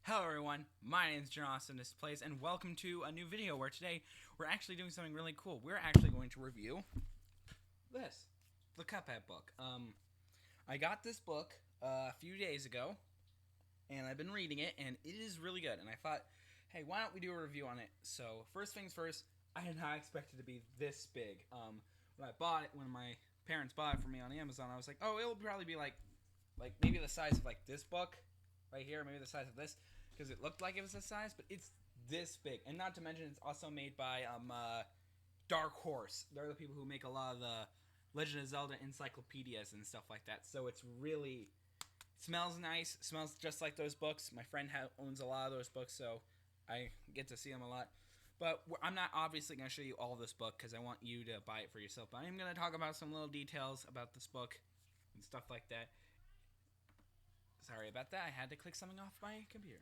Hello everyone, my name is John Austin Displays, and welcome to a new video where today we're actually doing something really cool. We're actually going to review this, the Cuphead book. I got this book a few days ago, and I've been reading it, and it is really good. And I thought, hey, why don't we do a review on it? So first things first, I did not expect it to be this big. When I bought it, when my parents bought it for me on Amazon, I was like, oh, it'll probably be like maybe the size of like this book right here, maybe the size of this, because it looked like it was this size, but it's this big. And not to mention, it's also made by Dark Horse. They're the people who make a lot of the Legend of Zelda encyclopedias and stuff like that. So it's really, smells nice. It smells just like those books. My friend owns a lot of those books, so I get to see them a lot. But I'm not obviously going to show you all this book because I want you to buy it for yourself. But I am going to talk about some little details about this book and stuff like that. Sorry about that. I had to click something off my computer.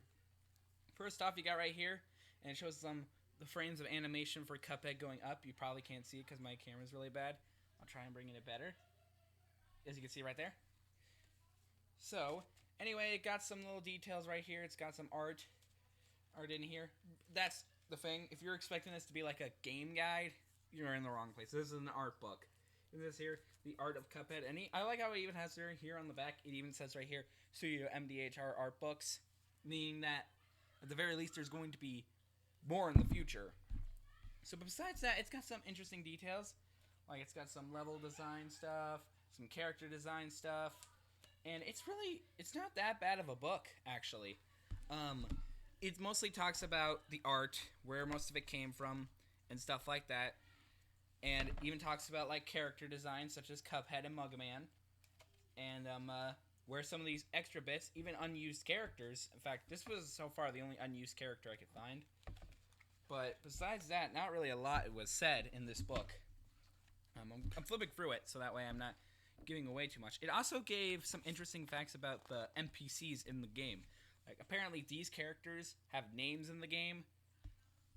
First off, you got right here, and it shows the frames of animation for Cuphead going up. You probably can't see it because my camera's really bad. I'll try and bring it better. As you can see right there. So, anyway, it got some little details right here. It's got some art in here. That's the thing. If you're expecting this to be like a game guide, you're in the wrong place. This is an art book. And this here, the art of Cuphead. And I like how it even has here on the back, it even says right here, Studio MDHR art books. Meaning that, at the very least, there's going to be more in the future. So besides that, it's got some interesting details. Like, it's got some level design stuff, some character design stuff. And it's not that bad of a book, actually. It mostly talks about the art, where most of it came from, and stuff like that. And it even talks about, like, character design, such as Cuphead and Mega Man. And, where some of these extra bits, even unused characters. In fact, this was so far the only unused character I could find. But besides that, not really a lot was said in this book. I'm flipping through it, so that way I'm not giving away too much. It also gave some interesting facts about the NPCs in the game. Like, apparently these characters have names in the game,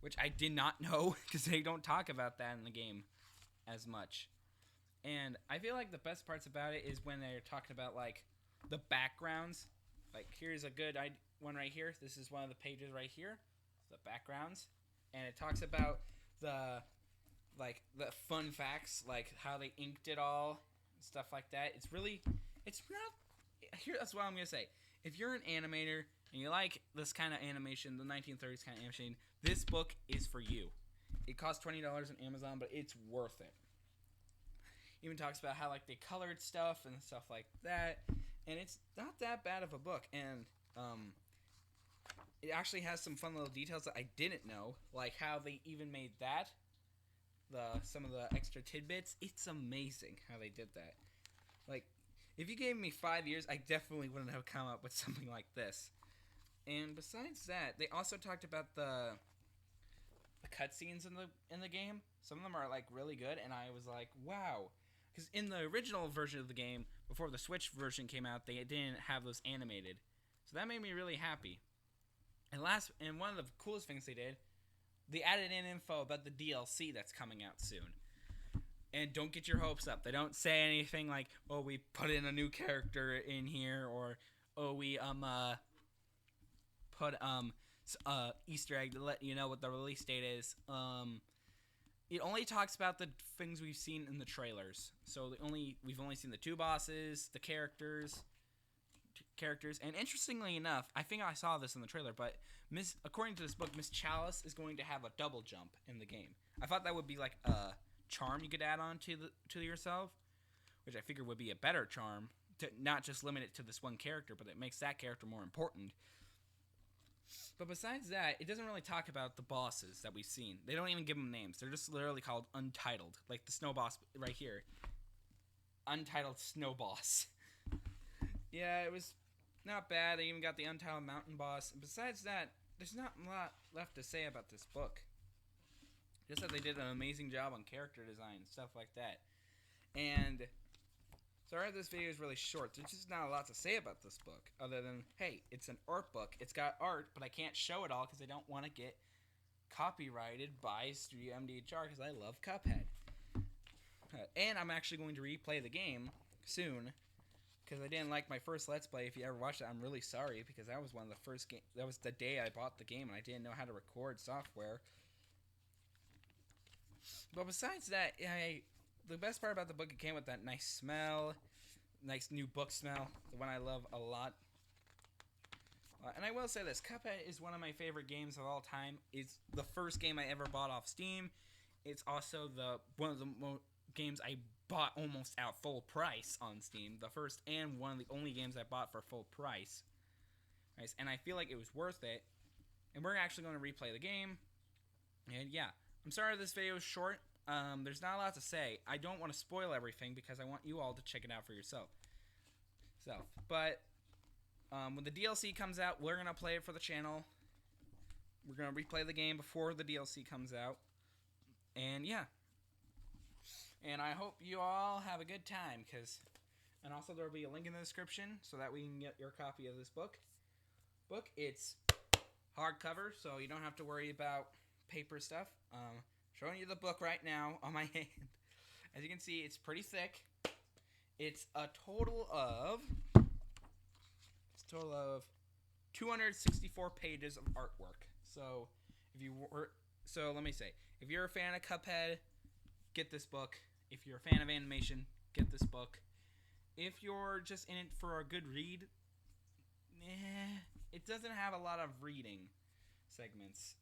which I did not know, because they don't talk about that in the game as much. And I feel like the best parts about it is when they're talking about, like, the backgrounds. Like, here's a good one right here. This is one of the pages right here, the backgrounds. And it talks about the fun facts, like how they inked it all, stuff like that. It's not, here, that's what I'm going to say. If you're an animator and you like this kind of animation, the 1930s kind of animation, this book is for you. It costs $20 on Amazon, but it's worth it. Even talks about how, like, they colored stuff and stuff like that, and it's not that bad of a book. And it actually has some fun little details that I didn't know, like how they even made that, some of the extra tidbits. It's amazing how they did that. Like, if you gave me 5 years, I definitely wouldn't have come up with something like this. And besides that, they also talked about the cutscenes in the game. Some of them are, like, really good, and I was like, wow. Because in the original version of the game, before the Switch version came out, they didn't have those animated. So that made me really happy. And one of the coolest things they did, they added in info about the DLC that's coming out soon. And don't get your hopes up. They don't say anything like, oh, we put in a new character in here, or, oh, we put Easter egg to let you know what the release date is. It only talks about the things we've seen in the trailers. So we've only seen the two bosses, the characters, and interestingly enough, I think I saw this in the trailer, but according to this book, Miss Chalice is going to have a double jump in the game. I thought that would be like a charm you could add on to yourself, which I figured would be a better charm, to not just limit it to this one character, but it makes that character more important. But besides that, it doesn't really talk about the bosses that we've seen. They don't even give them names. They're just literally called Untitled. Like the snow boss right here. Untitled Snow Boss. Yeah, it was not bad. They even got the Untitled Mountain Boss. And besides that, there's not a lot left to say about this book. Just that they did an amazing job on character design and stuff like that. And sorry this video is really short. There's just not a lot to say about this book, other than, hey, it's an art book. It's got art, but I can't show it all because I don't want to get copyrighted by Studio MDHR because I love Cuphead. And I'm actually going to replay the game soon, because I didn't like my first Let's Play. If you ever watched it, I'm really sorry, because that was one of the first game. That was the day I bought the game, and I didn't know how to record software. But besides that, the best part about the book, it came with that nice smell, nice new book smell, the one I love a lot. And I will say this, Cuphead is one of my favorite games of all time. It's the first game I ever bought off Steam. It's also one of the games I bought almost at full price on Steam. The first and one of the only games I bought for full price. Nice. And I feel like it was worth it. And we're actually going to replay the game. And yeah, I'm sorry this video is short. There's not a lot to say. I don't want to spoil everything because I want you all to check it out for yourself. But when the DLC comes out, we're going to play it for the channel. We're going to replay the game before the DLC comes out. And yeah. And I hope you all have a good time. And also there will be a link in the description so that we can get your copy of this book. It's hardcover, so you don't have to worry about paper stuff. Showing you the book right now on my hand. As you can see, it's pretty thick. It's a total of 264 pages of artwork. So let me say, if you're a fan of Cuphead, get this book. If you're a fan of animation, get this book. If you're just in it for a good read, it doesn't have a lot of reading segments.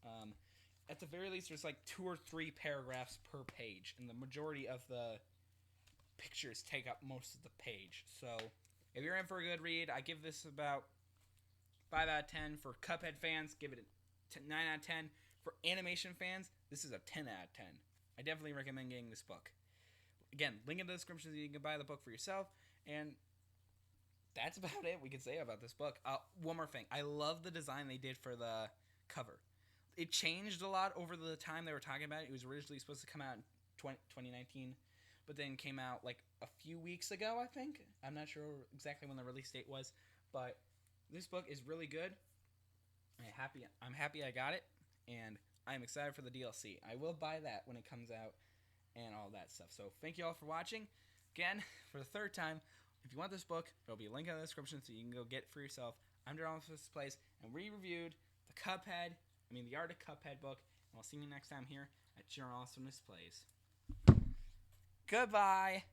At the very least, there's like 2 or 3 paragraphs per page, and the majority of the pictures take up most of the page. So if you're in for a good read, I give this about 5 out of 10. For Cuphead fans, give it a 9 out of 10. For animation fans, this is a 10 out of 10. I definitely recommend getting this book. Again, link in the description so you can buy the book for yourself. And that's about it we can say about this book. One more thing. I love the design they did for the cover. It changed a lot over the time they were talking about it. It was originally supposed to come out in 2019, but then came out like a few weeks ago, I think. I'm not sure exactly when the release date was, but this book is really good. I'm happy I got it, and I'm excited for the DLC. I will buy that when it comes out and all that stuff. So thank you all for watching. Again, for the 3rd time, if you want this book, there'll be a link in the description so you can go get it for yourself. I'm Darren Office Plays, and we reviewed the Art of Cuphead book, and I'll see you next time here at Your Awesomeness Plays. Goodbye!